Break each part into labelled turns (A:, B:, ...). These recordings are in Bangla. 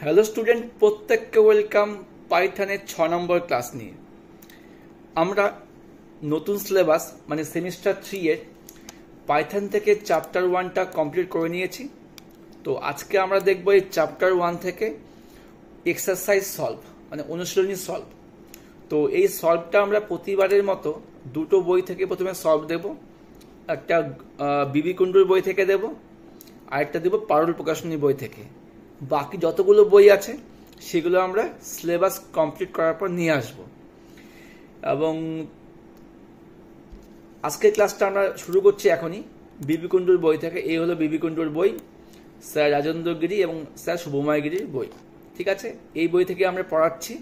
A: হ্যালো স্টুডেন্ট, প্রত্যেককে ওয়েলকাম পাইথনের 6 নম্বর ক্লাস নিয়ে। আমরা নতুন সিলেবাস মানে সেমিস্টার 3 এর পাইথন থেকে চ্যাপ্টার 1টা কমপ্লিট করে নিয়েছি। তো আজকে আমরা দেখব এই চ্যাপ্টার 1 থেকে এক্সারসাইজ সলভ মানে অনুশীলনী সলভ। তো এই সলভটা আমরা প্রতিবারের মতো দুটো বই থেকে প্রথমে সলভ দেব। একটা বিবি কুণ্ডুর বই থেকে দেব, আরেকটা দেব পারুল প্রকাশনী বই থেকে। বাকি যতগুলো বই আছে সেগুলো আমরা সিলেবাস কমপ্লিট করার পর নিয়ে আসব। এবং আজকের ক্লাসটা আমরা শুরু করছি এখনই বিবি কুণ্ডুর বই থেকে। এই হলো বিবি কুণ্ডুর বই, স্যার রাজেন্দ্র গিরি এবং স্যার শুভময় গিরির বই। ঠিক আছে, এই বই থেকে আমরা পড়াচ্ছি।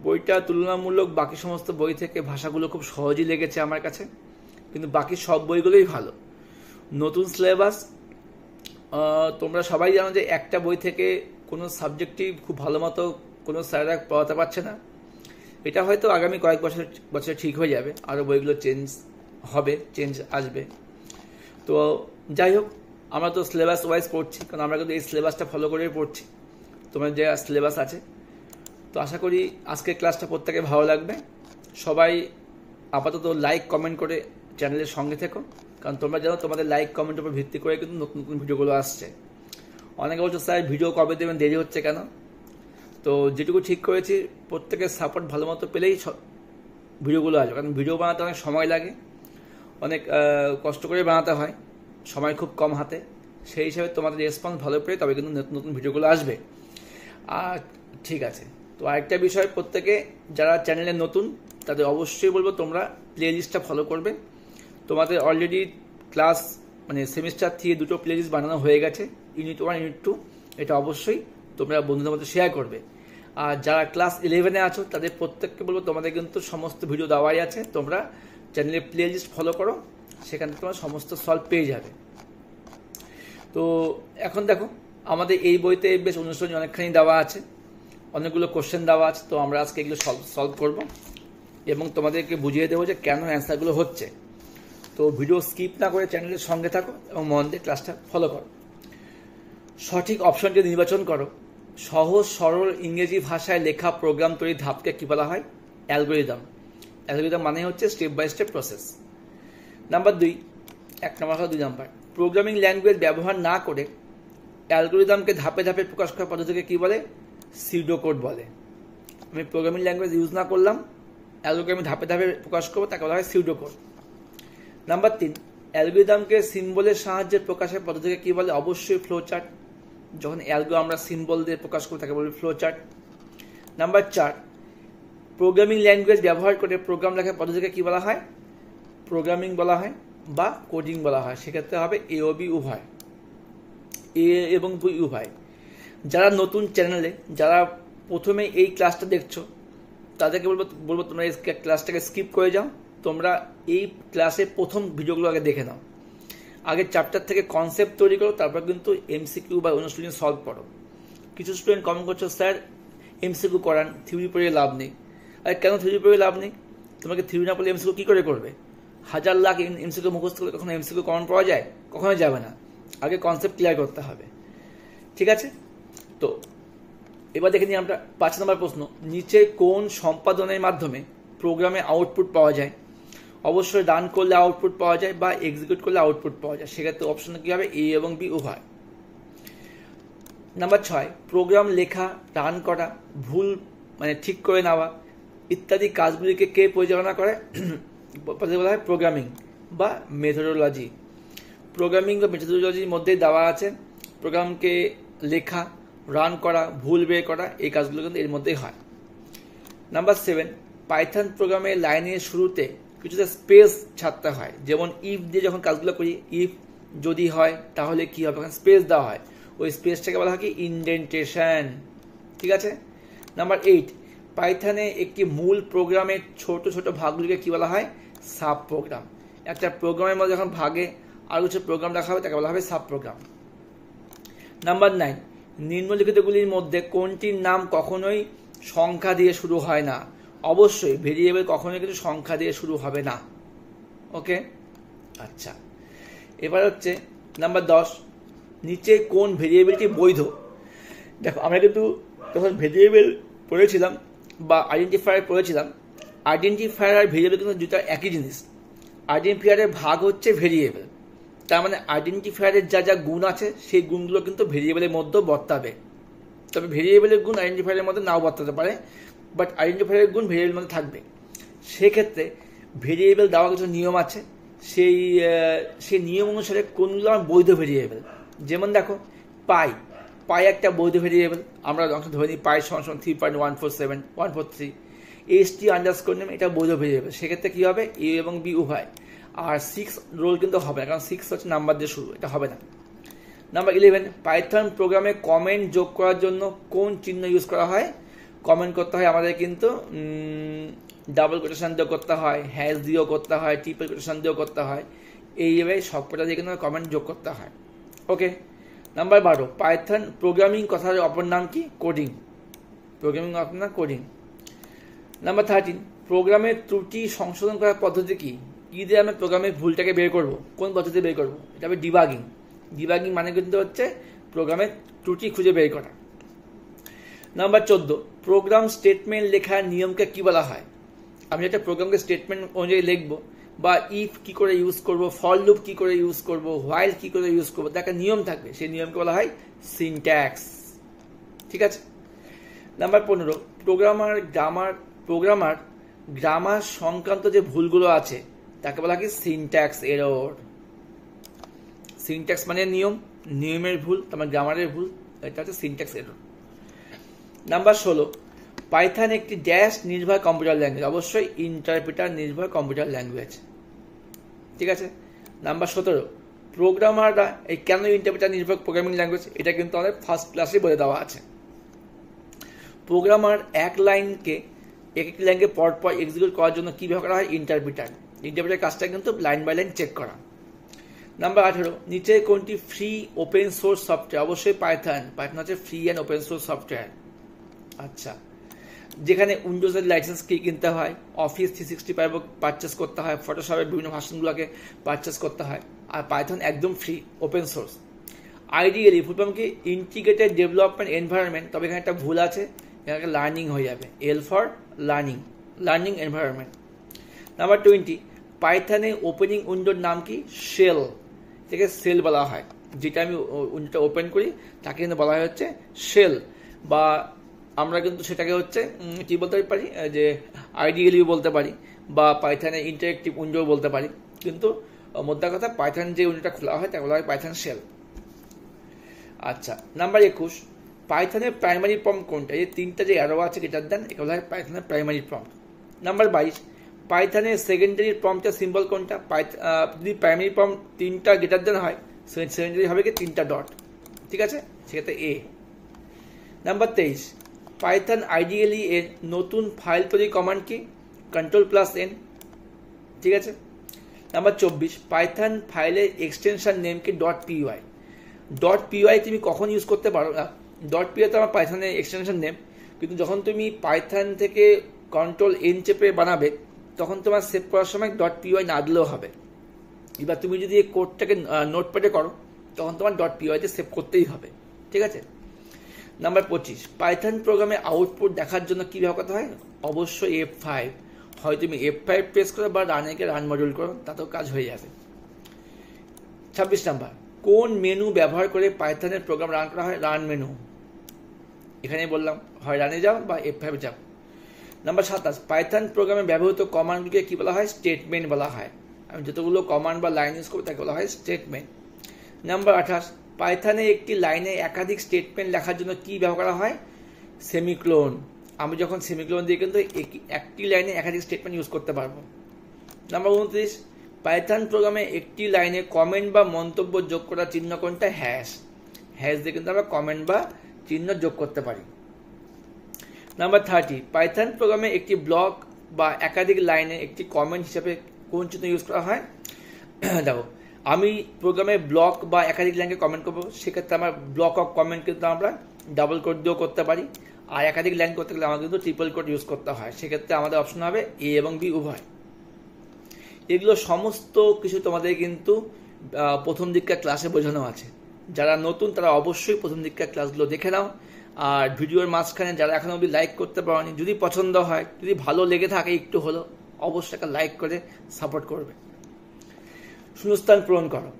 A: বইটা তুলনামূলক বাকি সমস্ত বই থেকে ভাষাগুলো খুব সহজই লেগেছে আমার কাছে, কিন্তু বাকি সব বইগুলোই ভালো। নতুন সিলেবাস, তোমরা সবাই জানো যে একটা বই থেকে কোনো সাবজেক্টই খুব ভালো মতো কোনো স্যাররা পড়াতে পারছে না। এটা হয়তো আগামী কয়েক বছর ঠিক হয়ে যাবে, আরও বইগুলো চেঞ্জ আসবে। তো যাই হোক, আমরা তো সিলেবাস ওয়াইজ পড়ছি, কারণ আমরা কিন্তু এই সিলেবাসটা ফলো করেই পড়ছি, তোমার যে সিলেবাস আছে। তো আশা করি আজকের ক্লাসটা প্রত্যেকে ভালো লাগবে। সবাই আপাতত লাইক কমেন্ট করে চ্যানেলের সঙ্গে থেকো, কারণ তোমরা জানো তোমাদের লাইক কমেন্টের উপর ভিত্তি করে কিন্তু নতুন নতুন ভিডিওগুলো আসছে। অনেকে বলছো স্যার ভিডিও কবে দেবেন, দেরি হচ্ছে কেন? তো যেটুকু ঠিক করেছি, প্রত্যেকের সাপোর্ট ভালো মতো পেলেই ভিডিওগুলো আসবে। কারণ ভিডিও বানাতে অনেক সময় লাগে, অনেক কষ্ট করে বানাতে হয়, সময় খুব কম হাতে। সেই হিসাবে তোমাদের রেসপন্স ভালো পেলে তবে কিন্তু নতুন নতুন ভিডিওগুলো আসবে। আর ঠিক আছে, তো আরেকটা বিষয়, প্রত্যেকে যারা চ্যানেলে নতুন তাদের অবশ্যই বলবো তোমরা প্লে লিস্টটা ফলো করবে। তোমাদের অলরেডি ক্লাস মানে সেমিস্টার 3 দুটো প্লে লিস্ট বানানো হয়ে গেছে, ইউনিট 1 ইউনিট 2। এটা অবশ্যই তোমরা বন্ধুদের মধ্যে শেয়ার করবে। আর যারা ক্লাস 11-এ আছো তাদের প্রত্যেককে বলবো তোমাদের কিন্তু সমস্ত ভিডিও দেওয়াই আছে, তোমরা চ্যানেলে প্লে লিস্ট ফলো করো, সেখান থেকে তোমরা সমস্ত সলভ পেয়ে যাবে। তো এখন দেখো, আমাদের এই বইতে বেশ অনুশীলনী অনেকখানি দেওয়া আছে, অনেকগুলো কোশ্চেন দেওয়া আছে। তো আমরা আজকে এগুলো সলভ করব এবং তোমাদেরকে বুঝিয়ে দেবো যে কেন অ্যান্সারগুলো হচ্ছে। তো ভিডিও স্কিপ না করে চ্যানেলের সঙ্গে থাকো এবং মন দিয়ে ক্লাসটা ফলো করো। সঠিক অপশনটি নির্বাচন করো। সহজ সরল ইংরেজি ভাষায় লেখা প্রোগ্রাম তৈরির ধাপকে কি বলা হয়? অ্যালগোরিদম। অ্যালগোরিদম মানে হচ্ছে step by step process. Number 2, 1 নম্বর 2 নম্বর, প্রোগ্রামিং ল্যাঙ্গুয়েজ ব্যবহার না করে অ্যালগোরিদমকে ধাপে ধাপে প্রকাশ করার পদ্ধতিকে কি বলে? সিউডোকোড বলে। আমি প্রোগ্রামিং ল্যাঙ্গুয়েজ ইউজ না করলাম, অ্যালগোরিদম আমি ধাপে ধাপে প্রকাশ করবো, তাকে বলা হয় সিউডোকোড। নাম্বার 3, অ্যালগোরিদমকে সিম্বলের সাহায্যে প্রকাশের পদ্ধতিকে কি বলে? অবশ্যই ফ্লো চার্ট। যখন অ্যালগো আমরা সিম্বল দিয়ে প্রকাশ করি তাকে বলি flow chart. Number 4, programming language ব্যবহার করে প্রোগ্রাম লেখার পদ্ধতিকে কি বলা হয়? প্রোগ্রামিং বলা হয় বা কোডিং বলা হয়। সেক্ষেত্রে হবে এ ও বি উভয়, এ এবং বি উভয়। যারা নতুন চ্যানেলে, যারা প্রথমে এই ক্লাসটা দেখছো, তাদেরকে বলবো তোমরা এই ক্লাসটাকে স্কিপ করে যাও। তোমরা এই ক্লাসের প্রথম ভিডিওগুলো আগে দেখে নাও, আগে চ্যাপ্টার থেকে কনসেপ্ট তৈরি করো, তারপর কিন্তু এমসিকিউ বা অনুশীলনী সলভ করো। কিছু স্টুডেন্ট কমেন্ট করছো স্যার এমসিকিউ করান, থিওরি পড়ে লাভ নেই। আরে কেন থিওরি পড়ে লাভ নেই? তোমাকে থিওরি না পড়লে এমসিকিউ কী করে করবে? হাজার লাখ এমসিকিউ মুখস্থ করলে কখনো এমসিকিউ কমন পাওয়া যায়? কখনো যাবে না। আগে কনসেপ্ট ক্লিয়ার করতে হবে। ঠিক আছে, তো এবার দেখে নিই আমরা 5 নম্বর প্রশ্ন। নিচে কোন সম্পাদনের মাধ্যমে প্রোগ্রামে আউটপুট পাওয়া যায়? অবশ্যই রান করলে আউটপুট পাওয়া যায় বা এক্সিকিউট করলে আউটপুট পাওয়া যায়। সেক্ষেত্রে অপশন কি হবে? এ এবং বি উভয়। নাম্বার 6, প্রোগ্রাম লেখা, রান করা, ভুল মানে ঠিক করে নেওয়া ইত্যাদি কাজগুলিকে কে পরিচালনা করে? বলা হয় প্রোগ্রামিং বা মেথোডোলজি। প্রোগ্রামিং বা মেথোডোলজির মধ্যেই দেওয়া আছে প্রোগ্রামকে লেখা, রান করা, ভুল বের করা, এই কাজগুলো কিন্তু এর মধ্যেই হয়। নাম্বার 7, পাইথন প্রোগ্রামের লাইনের শুরুতে কিছুটা স্পেস ছাড়তে হয়। যেমন ইফ দিয়ে যখন কাজগুলো করি, ইফ যদি হয় তাহলে কি হবে, স্পেস দেওয়া হয়, ওই স্পেসটাকে বলা হয় কি? ইনডেন্টেশন। ঠিক আছে। নাম্বার 8, পাইথনে একটি মূল প্রোগ্রামের ছোট ছোট ভাগগুলিকে কি বলা হয়? Sub program. একটা প্রোগ্রামের মধ্যে যখন ভাগে আর কিছু প্রোগ্রাম রাখা হবে তাকে বলা হবে সাব প্রোগ্রাম। নাম্বার 9, নিম্নলিখিতগুলির মধ্যে কোনটির নাম কখনোই সংখ্যা দিয়ে শুরু হয় না? অবশ্যই ভেরিয়েবল কখনোই কিন্তু সংখ্যা দিয়ে শুরু হবে না। ওকে, আচ্ছা। এবার হচ্ছে নাম্বার 10, নিচে কোন ভেরিয়েবলটি বৈধ? দেখো আমরা কিন্তু যখন ভেরিয়েবল পড়েছিলাম বা আইডেন্টিফায়ার পড়েছিলাম, আইডেন্টিফায়ার আর ভেরিয়েবল কিন্তু দুটো একই জিনিস। আইডেন্টিফায়ারের ভাগ হচ্ছে ভেরিয়েবল, তার মানে আইডেন্টিফায়ারের যা যা গুণ আছে সেই গুণগুলো কিন্তু ভেরিয়েবলের মধ্যেও বর্তাবে। তবে ভেরিয়েবলের গুণ আইডেন্টিফায়ারের মধ্যে নাও বর্তাতে পারে, বাট আইডেন্টিফায়ারের গুণ ভেরিয়েবলের মধ্যে থাকবে। সেক্ষেত্রে ভেরিয়েবল দেওয়া কিছু নিয়ম আছে, সেই নিয়ম অনুসারে কোনগুলো আমার বৈধ ভেরিয়েবল। যেমন দেখো পাই একটা বৈধ ভেরিয়েবল, আমরা অংশ ধরে নিই পাই সমান 3.147.143, HT আন্ডারস্কোর নেম এটা বৈধ ভেরিয়েবল। সেক্ষেত্রে কি হবে, এ এবং বি উভয়। আর 6 রোল কিন্তু হবে না, কারণ 6 হচ্ছে নাম্বার দিয়ে শুরু, এটা হবে না। নাম্বার 11, পাইথন প্রোগ্রামে কমেন্ট যোগ করার জন্য কোন চিহ্ন ইউজ করা হয়? কমেন্ট করতে হয় আমাদের কিন্তু ডাবল কোটেশন দিয়েও করতে হয়, হ্যাশ দিয়েও করতে হয়, ট্রিপল কোটেশন দিয়েও করতে হয়, এইভাবে সবকটা দিয়ে কিন্তু কমেন্ট যোগ করতে হয়। ওকে। নাম্বার 12, পাইথন প্রোগ্রামিং কথার অপর নাম কি? কোডিং। প্রোগ্রামিং অপর নাম কোডিং। নাম্বার 13, প্রোগ্রামের ত্রুটি সংশোধন করার পদ্ধতি কি? কি দিয়ে আমি প্রোগ্রামের ভুলটাকে বের করব? কোন পদ্ধতি বের করব? এটা হবে ডিবাগিং। ডিবাগিং মানে কিন্তু হচ্ছে প্রোগ্রামের ত্রুটি খুঁজে বের করা। নাম্বার 14, প্রোগ্রাম স্টেটমেন্ট লেখার নিয়মকে কি বলা হয়? আমি একটা প্রোগ্রামকে স্টেটমেন্ট অনুযায়ী লিখবো, বা ইফ কি করে ইউজ করব, ফর লুপ কি করে ইউজ করব, হোয়াইল কি করে ইউজ করবো, তার একটা নিয়ম থাকবে, সেই নিয়মকে বলা হয় সিনট্যাক্স। ঠিক আছে। নাম্বার 15, প্রোগ্রামার গ্রামার সংক্রান্ত যে ভুলগুলো আছে তাকে বলা হয় সিনট্যাক্স এরর। সিনট্যাক্স মানে নিয়মের ভুল, তোমার গ্রামারের ভুল, এটা হচ্ছে সিনট্যাক্স এরর। নাম্বার 16, পাইথন একটি ড্যাশ নির্ভর কম্পিউটার ল্যাঙ্গুয়েজ। অবশ্যই ইন্টারপ্রিটার নির্ভর কম্পিউটার ল্যাঙ্গুয়েজ। ঠিক আছে। নাম্বার 17, প্রোগ্রামাররা এই কেন ইন্টারপ্রিটার নির্ভর প্রোগ্রামিং ল্যাঙ্গুয়েজ, এটা কিন্তু আমাদের ফার্স্ট ক্লাসে বলে দেওয়া আছে। প্রোগ্রামার এক লাইনকে একটি লাইনকে পরপর এক্সিকিউট করার জন্য কি ব্যবহার করা হয়? ইন্টারপ্রিটার কাজটা কিন্তু লাইন বাই লাইন চেক করা। নাম্বার 18, নিচে কোনটি ফ্রি ওপেন সোর্স সফটওয়্যার? অবশ্যই পাইথন হচ্ছে free and open source software. আচ্ছা, যেখানে উইন্ডোজের লাইসেন্স কিনতে হয়, অফিস 365 পারচেস করতে হয়, ফটোশপের বিভিন্ন ভার্সনগুলোকে পারচেস করতে হয়, আর পাইথন একদম free open source. IDLE full form কি? Integrated development environment. তবে এখানে একটা ভুল আছে, এখানে লার্নিং হয়ে যাবে, L for learning environment. Number 20, পাইথনে ওপেনিং উইন্ডোর নাম কি? শেল। এটাকে সেল বলা হয়, যেটা আমি উইন্ডোটা ওপেন করি তাকে কিন্তু বলা হয় হচ্ছে শেল, বা আমরা কিন্তু সেটাকে হচ্ছে কি বলতে পারি, যে আইডিয়ালিও বলতে পারি, বা পাইথনে ইন্টারেক্টিভ উইন্ডো বলতে পারি। কিন্তু মোদ্দা কথা, পাইথন যে উইন্ডোটা খোলা হয় তাকে বলা হয় পাইথন শেল। আচ্ছা, নাম্বার 21, পাইথনের প্রাইমারি প্রম্পট কোনটা? এই তিনটা যে অ্যারো আছে গ্রেটার দেন, এটা বলা হয় পাইথনের প্রাইমারি প্রম্পট। নাম্বার 22, পাইথনের সেকেন্ডারি প্রম্পটের সিম্বল কোনটা? যদি প্রাইমারি প্রম্পট তিনটা গ্রেটার দেন হয়, সেকেন্ডারি হবে কি? তিনটা ডট। ঠিক আছে, সেক্ষেত্রে এ। নাম্বার 23, পাইথন আইডিয়ালি এর নতুন ফাইল তৈরি কমান্ড কি? Ctrl+N। ঠিক আছে। নাম্বার 24, পাইথন ফাইলের এক্সটেনশন নেম কি? .py। .py তুমি কখন ইউজ করতে পারো না? .py তো আমার পাইথনের এক্সটেনশন নেম, কিন্তু যখন তুমি পাইথন থেকে Ctrl+N চেপে বানাবে তখন তোমার সেভ করার সময় .py না দিলেও হবে। এবার তুমি যদি এই কোডটাকে নোটপ্যাডে করো তখন তোমার .py তে সেভ করতেই হবে। ঠিক আছে। নাম্বার 25, পাইথন প্রোগ্রামে আউটপুট দেখার জন্য কি ব্যবহার করতে হয়? অবশ্যই F5। হয় তুমি F5 প্রেস করো বা রানেকে রান মডিউল করো, তাতেও কাজ হয়ে যাবে। 26 নাম্বার, কোন মেনু ব্যবহার করে পাইথনের প্রোগ্রাম রান করা হয়? Run menu. এখানে বললাম হয় রানে যাও বা F5 যাও। নাম্বার 27, পাইথন প্রোগ্রামে ব্যবহৃত কমান্ডগুলিকে কি বলা হয়? স্টেটমেন্ট বলা হয়। আমি যতগুলো কমান্ড বা লাইন ইউজ করবো তাকে বলা হয় স্টেটমেন্ট। নাম্বার 28, পাইথনে একটি লাইনে একাধিক স্টেটমেন্ট লেখার জন্য কি ব্যবহার করা হয়? সেমিক্লোন। আমি যখন সেমিক্লোন দিয়ে কিন্তু একটি লাইনে একাধিক স্টেটমেন্ট ইউজ করতে পারবো। নাম্বার 29, পাইথন প্রোগ্রামে একটি লাইনে কমেন্ট বা মন্তব্য যোগ করার চিহ্ন কোনটা? হ্যাশ দিয়ে কিন্তু আমরা কমেন্ট বা চিহ্ন যোগ করতে পারি। নাম্বার 30, পাইথন প্রোগ্রামে একটি ব্লক বা একাধিক লাইনে একটি কমেন্ট হিসেবে কোন চিহ্ন ইউজ করা হয়? দেখো, আমি প্রোগ্রামে ব্লক বা একাধিক লাইনকে কমেন্ট করবো, সেক্ষেত্রে আমার ব্লক অফ কমেন্ট কিন্তু আমরা ডাবল কোট দিয়েও করতে পারি, আর একাধিক লাইন করতে গেলে আমাকে কিন্তু ট্রিপল কোট ইউজ করতে হয়। সেক্ষেত্রে আমাদের অপশন হবে এ এবং বি উভয়। এগুলো সমস্ত কিছু তোমাদের কিন্তু প্রথম দিককার ক্লাসে বোঝানো আছে। যারা নতুন তারা অবশ্যই প্রথম দিককার ক্লাসগুলো দেখে নাও। আর ভিডিওর মাঝখানে যারা এখন অবধি লাইক করতে পারেনি, যদি পছন্দ হয়, যদি ভালো লেগে থাকে একটু হলো, অবশ্যই একটা লাইক করে সাপোর্ট করবে। শূন্যস্থান পূরণ করো।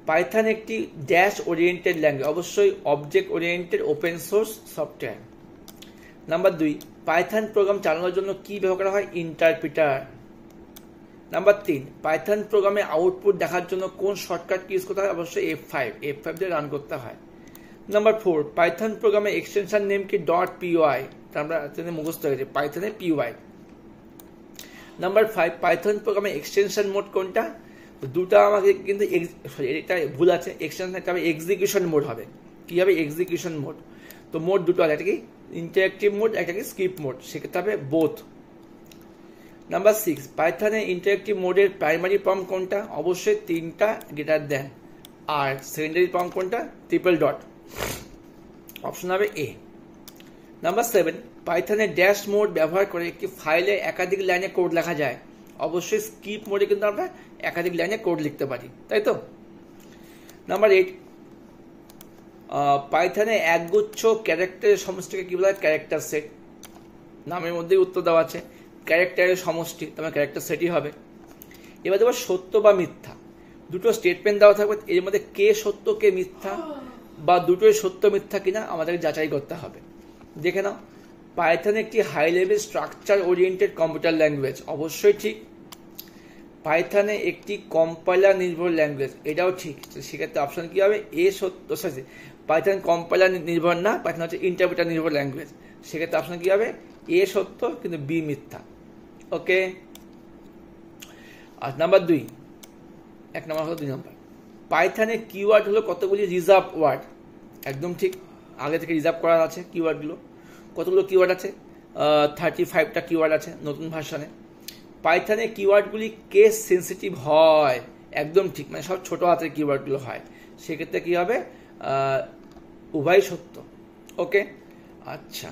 A: পাইথন একটি ড্যাশ ওরিয়েন্টেড ল্যাঙ্গুয়েজ, অবশ্যই object oriented open source software. Number 2, Python programme চালানোর জন্য কি ব্যবহার করা হয়? ইন্টারপ্রিটার। নাম্বার 3, পাইথন প্রোগ্রামে আউটপুট দেখার জন্য কোন শর্টকাট ইউজ করতে হয়? অবশ্যই F5 দিয়ে রান করতে হয়। নাম্বার 4, পাইথন প্রোগ্রামে এক্সটেনশন নেম কি? .py, আমরা মুখস্থ হয়ে গেছে, পাইথনে py। নাম্বার 5, পাইথন প্রোগ্রামে এক্সটেনশন মোড কোনটা? দুটা আমাকে কিন্তু এটা ভুল আছে, এক্সটেনশন একটা হবে এক্সিকিউশন মোড হবে। কি হবে? Execution mode. তো মোড দুটো আছে, একটা কি ইন্টারেক্টিভ মোড, একটা কি স্ক্রিপ্ট মোড, সেক্ষেত্রে হবে বোথ। নাম্বার 6, পাইথনে ইন্টারেক্টিভ মোডের প্রাইমারি প্রম্পট কোনটা? অবশ্যই 3টা গ্রেটার দেন। আর সেকেন্ডারি প্রম্পট কোনটা? ট্রিপল ডট, অপশন হবে এ। নাম্বার 7, পাইথনে ড্যাশ মোড ব্যবহার করে একটি ফাইলে একাধিক লাইনে কোড লেখা যায়। অবশ্যই স্কিপ মোডে কিন্তু আমরা একাধিক লাইনে কোড লিখতে পারি, তাই তো? নাম্বার 8, পাইথনে একগুচ্ছ ক্যারেক্টারের সমষ্টিকে কি বলা হয়? Character set. নামের মধ্যেই উত্তর দেওয়া আছে, ক্যারেক্টারের সমষ্টি, তোমার ক্যারেক্টার সেটই হবে। এবার দেখো সত্য বা মিথ্যা, দুটো স্টেটমেন্ট দেওয়া থাকবে, এর মধ্যে কে সত্য কে মিথ্যা, বা দুটোই সত্য মিথ্যা কিনা আমাদেরকে যাচাই করতে হবে। দেখে নাও, পাইথন একটি high level structure oriented computer language, অবশ্যই ঠিক। পাইথনে একটি কম্পাইলার নির্ভর ল্যাঙ্গুয়েজ, এটাও ঠিক। সেক্ষেত্রে অপশন কি হবে? এ সত্য। সরি, পাইথন কম্পাইলার নির্ভর না, পাইথন হচ্ছে ইন্টারপ্রিটার নির্ভর ল্যাঙ্গুয়েজ। সেক্ষেত্রে অপশন কি হবে? এ সত্য কিন্তু বি মিথ্যা। ওকে। আর নাম্বার 2, 1 নম্বর হলো 2 নম্বর। পাইথনে কিওয়ার্ড হলো কতগুলি? রিজার্ভ ওয়ার্ড, একদম ঠিক, আগে থেকে রিজার্ভ করা আছে কিওয়ার্ডগুলো। কতগুলো কিওয়ার্ড আছে? 35টা কিওয়ার্ড আছে নতুন ভার্সনে। পাইথনে কিওয়ার্ডগুলি কেস সেন্সিটিভ হয়, একদম ঠিক, মানে সব ছোট হাতের কিওয়ার্ডগুলো হয়। সেক্ষেত্রে কি হবে? উভয় সত্য। ওকে, আচ্ছা,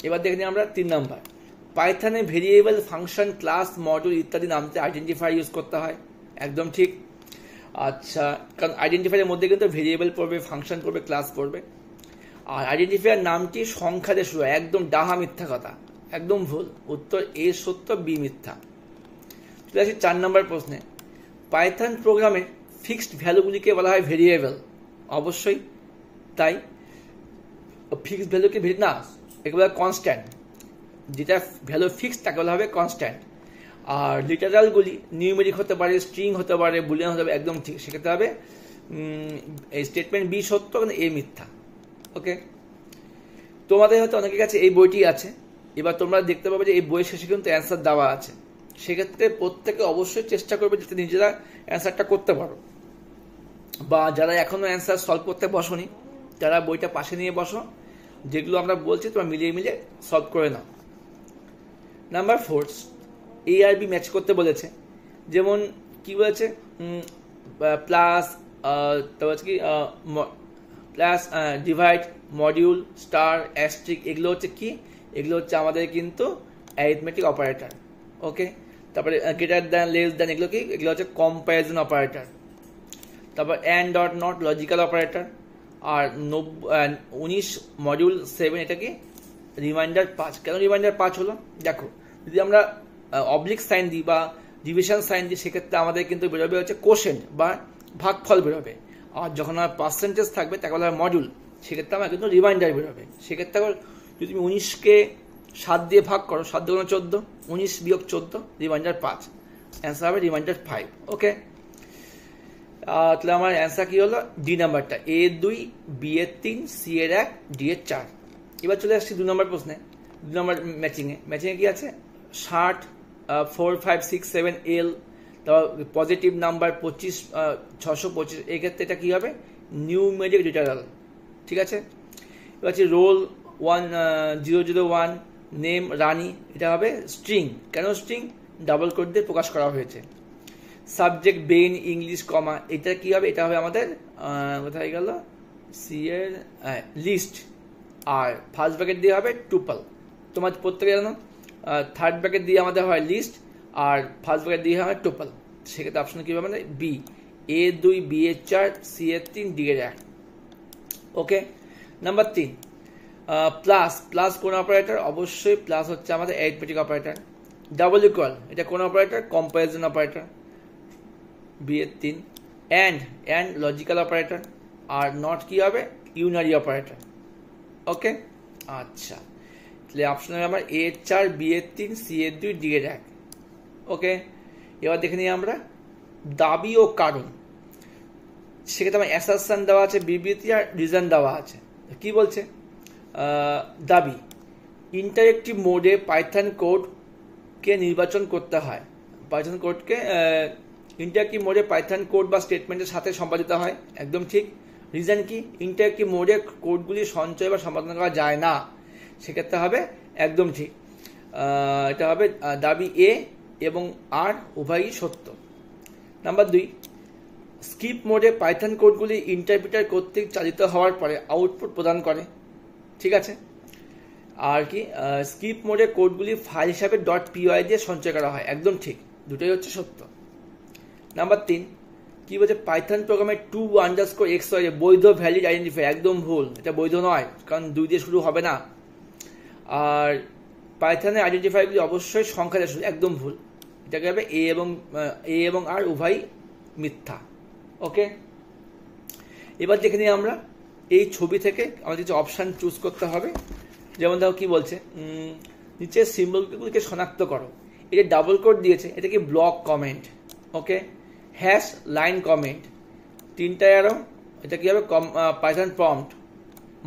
A: এবার দেখে নিই আমরা 3 নম্বর। পাইথনে ভেরিয়েবল, ফাংশন, ক্লাস, মডিউল ইত্যাদি নামতে আইডেন্টিফায়ার ইউজ করতে হয়, একদম ঠিক। আচ্ছা, কারণ আইডেন্টিফায়ারের মধ্যে কিন্তু ভেরিয়েবল পড়বে, ফাংশন পড়বে, ক্লাস পড়বে। আর আইডেন্টিফায়ার নামটি সংখ্যা দিয়ে শুরু হয়, একদম ডাহা মিথ্যা কথা, একদম ভুল। উত্তর এ সত্য, বি মিথ্যা। চলে আসি 4 নম্বর প্রশ্নে। পাইথন প্রোগ্রামের ফিক্সড ভ্যালুগুলিকে বলা হয় ভেরিয়েবল, অবশ্যই তাই। ফিক্সড ভ্যালুকে না, একে বলা হয় কনস্ট্যান্ট, যেটা ভ্যালু ফিক্সড তাকে বলা হবে কনস্ট্যান্ট। আর লিটারালগুলি নিউমেরিক হতে পারে, স্ট্রিং হতে পারে, বুলিয়ান হতে পারে, একদম ঠিক। সেক্ষেত্রে হবে এই স্টেটমেন্ট বি সত্য কিন্তু এ মিথ্যা। ওকে, তোমাদের হয়তো অনেকের কাছে এই বইটি আছে, এবার তোমরা দেখতে পাবে যে এই বইয়ের শেষে কিন্তু অ্যান্সার দেওয়া আছে। সেক্ষেত্রে প্রত্যেকে অবশ্যই চেষ্টা করবে যাতে নিজেরা অ্যান্সারটা করতে পারো, বা যারা এখনো অ্যান্সার সলভ করতে বসোনি তারা বইটা পাশে নিয়ে বসো, যেগুলো আমরা বলছি তোমরা মিলিয়ে মিলিয়ে সলভ করে নাও। নাম্বার 4, এ আর বি ম্যাচ করতে বলেছে। যেমন কি বলেছে? প্লাস, তারপর কি প্লাস, ডিভাইড, মডিউল, স্টার, অ্যাস্ট্রিক, এগুলো হচ্ছে কি? এগুলো হচ্ছে আমাদের কিন্তু অ্যারিথমেটিক অপারেটর। ওকে, তারপরে গ্রেটার দ্যান, লেস দ্যান, এগুলো কি? এগুলো হচ্ছে কম্প্যারিজন অপারেটর। তারপর and, dot, not, logical operator. আর 19 মডিউল 7, এটা কি? রিমাইন্ডার 5। কেন রিমাইন্ডার 5 হলো? দেখো, যদি আমরা অবলিক সাইন দিই বা ডিভিশন সাইন দিই, সেক্ষেত্রে আমাদের কিন্তু বেরোবে হচ্ছে কোশেন্ট বা ভাগফল বেরোবে। আর যখন আমার পার্সেন্টেজ থাকবে তাকে বলা হয় মডিউল, সেক্ষেত্রে আমার কিন্তু রিমাইন্ডার বেরোবে। সেক্ষেত্রে যদি তুমি 19কে 7 দিয়ে ভাগ করো, 7 দুগুণে 14, 19 বিয়োগ 14, রিমাইন্ডার 5, অ্যান্সার হবে রিমাইন্ডার 5। ওকে, তাহলে আমার অ্যান্সার কি হলো? ডি নাম্বারটা, এ 2, বি এর 3, সি এর 1, ডি এর 4। এবার চলে আসছি 2 নম্বর প্রশ্নে। 2 নম্বর ম্যাচিংয়ে কি আছে? 60, 4, 5, 6, 7, এল, তারপর পজিটিভ নাম্বার 25, 625, এক্ষেত্রে এটা কি হবে? নিউমেরিক লিটারাল, ঠিক আছে। এবার হচ্ছে রোল 1001, নেম রানী, এটা হবে স্ট্রিং। কেন স্ট্রিং? ডাবল কোট দিয়ে প্রকাশ করা হয়েছে। সাবজেক্ট বেন, ইংলিশ, কমা, এটা কি হবে? এটা হবে আমাদের কোথায় গেল? সি এর লিস্ট। আর ফার্স্ট ব্র্যাকেট দিয়ে হবে টুপল। তোমার প্রত্যেকে জানো থার্ড ব্র্যাকেট দিয়ে আমাদের হয় লিস্ট, আর ফার্স্ট ব্র্যাকেট দিয়ে হয় টুপল। সেক্ষেত্রে অপশন কি হবে? মানে বি, এ 2, বি এর 4, সি এর 3, ডি এর 1। ওকে। নাম্বার 3, প্লাস কোন অপারেটর? অবশ্যই প্লাস হচ্ছে আমাদের অ্যারিথমেটিক অপারেটর। ডাবল ইকুয়াল এটা কোন অপারেটর? কম্পারিজন অপারেটর, বি এর 3। And logical operator. Are not কি হবে? Unary operator. ওকে, আচ্ছা, তাহলে অপশন হবে আমার এ এর 4, বি এর 3, সি এর 2, ডি এর 1। ওকে, এবার দেখে নিই আমরা দাবি ও কারণ। সেক্ষেত্রে আমার অ্যাসারশন দেওয়া আছে, বিবৃতি আর রিজন দেওয়া আছে। কি বলছে? দাবি, ইন্টারেক্টিভ মোডে পাইথন কোডকে নির্বাচন করতে হয়। পাইথন কোডকে ইন্টারেক্টিভ মোডে পাইথন কোড বা স্টেটমেন্টের সাথে সম্পাদিত হয়, একদম ঠিক। রিজন কি? ইন্টারেক্টিভ মোডে কোডগুলি সঞ্চয় বা সম্পাদন করা যায় না, সেক্ষেত্রে হবে একদম ঠিক। এটা হবে দাবি এ এবং আর উভয়ই সত্য। নাম্বার 2, স্কিপ মোডে পাইথন কোডগুলি ইন্টারপ্রিটার কর্তৃক চালিত হওয়ার পরে আউটপুট প্রদান করে, ঠিক আছে। আর কি, স্কিপ মোডে কোডগুলি ফাইল হিসাবে .py দিয়ে সঞ্চয় করা হয়, একদম ঠিক, দুটোই হচ্ছে সত্য। নাম্বার 3, কি বলছে? পাইথন প্রোগ্রামে to_xy বৈধ ভ্যালিড আইডেন্টিফায়ার, একদম ভুল, এটা বৈধ নয়, কারণ 2 দিয়ে শুরু হবে না। আর পাইথনের আইডেন্টিফায়ারগুলি অবশ্যই সংখ্যা দিয়ে শুরু, একদম ভুল, এটাকে হবে এ এবং আর উভয়ই মিথ্যা। ওকে, এবার দেখে নিই আমরা এই ছবি থেকে আমাদের কিছু অপশান চুজ করতে হবে। যেমন দেখো কি বলছে, নিচের সিম্বলগুলিকে শনাক্ত করো। এটা ডাবল কোড দিয়েছে, এটা কি? Block comment. Okay, hash line comment, 3টা অ্যারো, এটা কি হবে? Python prompt.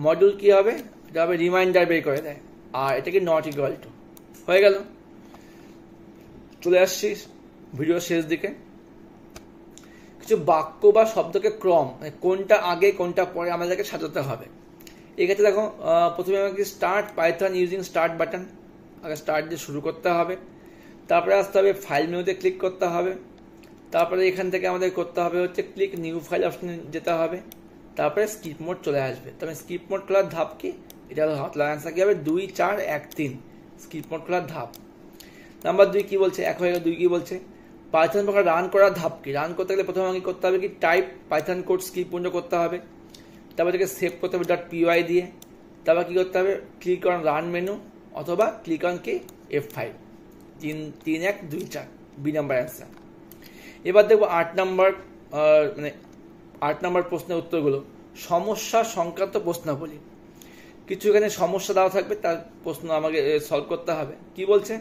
A: মডিউল কি হবে? এটা হবে রিমাইন্ডার বের করে দেয়। আর এটা কি? Not equal to. হয়ে গেল। চলে আসছি ভিডিও শেষ দিকে। কিছু বাক্য বা শব্দকে ক্রম, মানে কোনটা আগে কোনটা পরে আমাদেরকে সাজাতে হবে। এক্ষেত্রে দেখো, প্রথমে আমাকে start Python using start button, আগে স্টার্ট দিয়ে শুরু করতে হবে। তারপরে আসতে হবে ফাইল মেনুতে ক্লিক করতে হবে। তারপরে এখান থেকে আমাদের করতে হবে হচ্ছে ক্লিক নিউ ফাইল অপশনে যেতে হবে। তারপরে স্কিপ মোড চলে আসবে। তবে স্কিপ মোড খোলার ধাপ কি? এটা হটলাইন আনসার কি হবে? 2 4 1 3, স্কিপ মোড খোলার ধাপ। নাম্বার 2 কি বলছে? 1 হয়ে গেল। 2 কি বলছে? পাইথন প্রোগ্রাম রান করার ধাপ কি? রান করতে গেলে প্রথমে আমাকে করতে হবে কি? Type Python code skip mode করতে হবে। তারপর থেকে সেভ করতে হবে .py দিয়ে। তারপর কি করতে হবে? ক্লিক অন রান মেনু অথবা ক্লিক অন কি? F5। 3 1 2 4, B number answer. এবার দেখবো 8 নাম্বার প্রশ্নের উত্তরগুলো। সমস্যা সংক্রান্ত প্রশ্নাবলী। কিছু এখানে সমস্যা দেওয়া থাকবে, তার প্রশ্ন আমাকে সলভ করতে হবে। কি বলছে?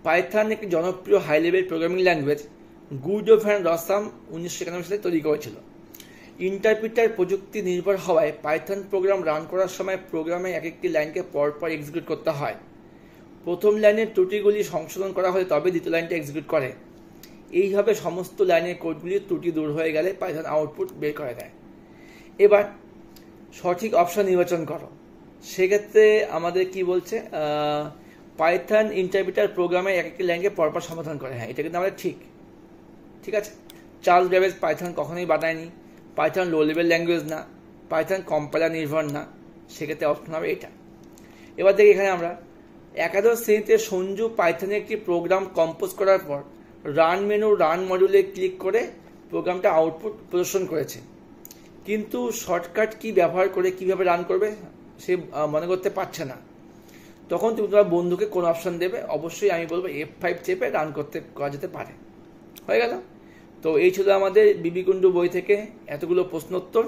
A: পাইথন একটি জনপ্রিয় high level programming language Guido van Rossum 1991 সালে তৈরি করেছিল। ইন্টারপ্রিটার প্রযুক্তি নির্ভর হওয়ায় পাইথন প্রোগ্রাম রান করার সময় প্রোগ্রামে এক একটি লাইনকে পরপর এক্সিকিউট করতে হয়। প্রথম লাইনের ত্রুটিগুলি সংশোধন করা হলে তবে দ্বিতীয় লাইনটা এক্সিকিউট করে। এইভাবে সমস্ত লাইনের কোডগুলির ত্রুটি দূর হয়ে গেলে পাইথন আউটপুট বের করে দেয়। এবার সঠিক অপশন নির্বাচন করো। সেক্ষেত্রে আমাদের কি বলছে? পাইথন ইন্টারপ্রিটার প্রোগ্রামে এক একটি লাইনকে পরপর সমাধান করে। হ্যাঁ, এটা কিন্তু আমাদের ঠিক আছে। চার্লস ব্যাবেজ পাইথন কখনোই বানায়নি। পাইথন লো লেভেল ল্যাঙ্গুয়েজ না, পাইথন কম্পাইলার নির্ভর না, সেক্ষেত্রে অপশন হবে এটা। এবার দেখি এখানে আমরা একাদশ শ্রেণীতে সঞ্জু পাইথনে একটি প্রোগ্রাম কম্পোজ করার পর রান মেনু রান মডিউলে ক্লিক করে প্রোগ্রামটা আউটপুট প্রদর্শন করেছে, কিন্তু শর্টকাট কি ব্যবহার করে কিভাবে রান করবে সে মনে করতে পারছে না। তখন তুমি তোমার বন্ধুকে কোন অপশন দেবে? অবশ্যই আমি বলবো F5 চেপে রান করা যেতে পারে। হয়ে গেল। তো এই ছিল আমাদের বিবি কুণ্ডু বই থেকে এতগুলো প্রশ্নোত্তর।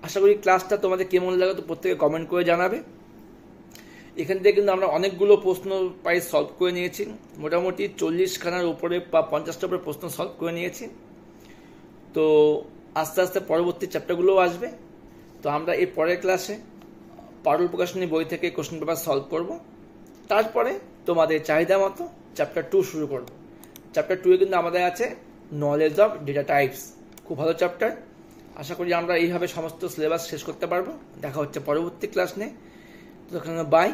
A: আশা করি ক্লাসটা তোমাদের কেমন লাগে তো প্রত্যেকে কমেন্ট করে জানাবে। এখান থেকে কিন্তু আমরা অনেকগুলো প্রশ্ন প্রায় সলভ করে নিয়েছি, মোটামুটি 40খানার উপরে বা 50টার উপরে প্রশ্ন সলভ করে নিয়েছি। তো আস্তে আস্তে পরবর্তী চ্যাপ্টারগুলোও আসবে। তো আমরা এই পরের ক্লাসে পারুল প্রকাশনী বই থেকে কোশ্চেন পেপার সলভ করব। তারপরে তোমাদের চাহিদা মতো চ্যাপ্টার 2 শুরু করব। চ্যাপ্টার 2 কিন্তু আমাদের আছে নলেজ অফ ডেটা টাইপস, খুব ভালো চ্যাপ্টার। আশা করি আমরা এইভাবে সমস্ত সিলেবাস শেষ করতে পারবো। দেখা হচ্ছে পরবর্তী ক্লাস নিয়ে। তো বাই,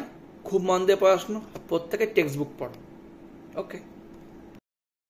A: খুব মন দিয়ে পড়াশোনা, প্রত্যেকে টেক্সট বুক পড়ো। ওকে।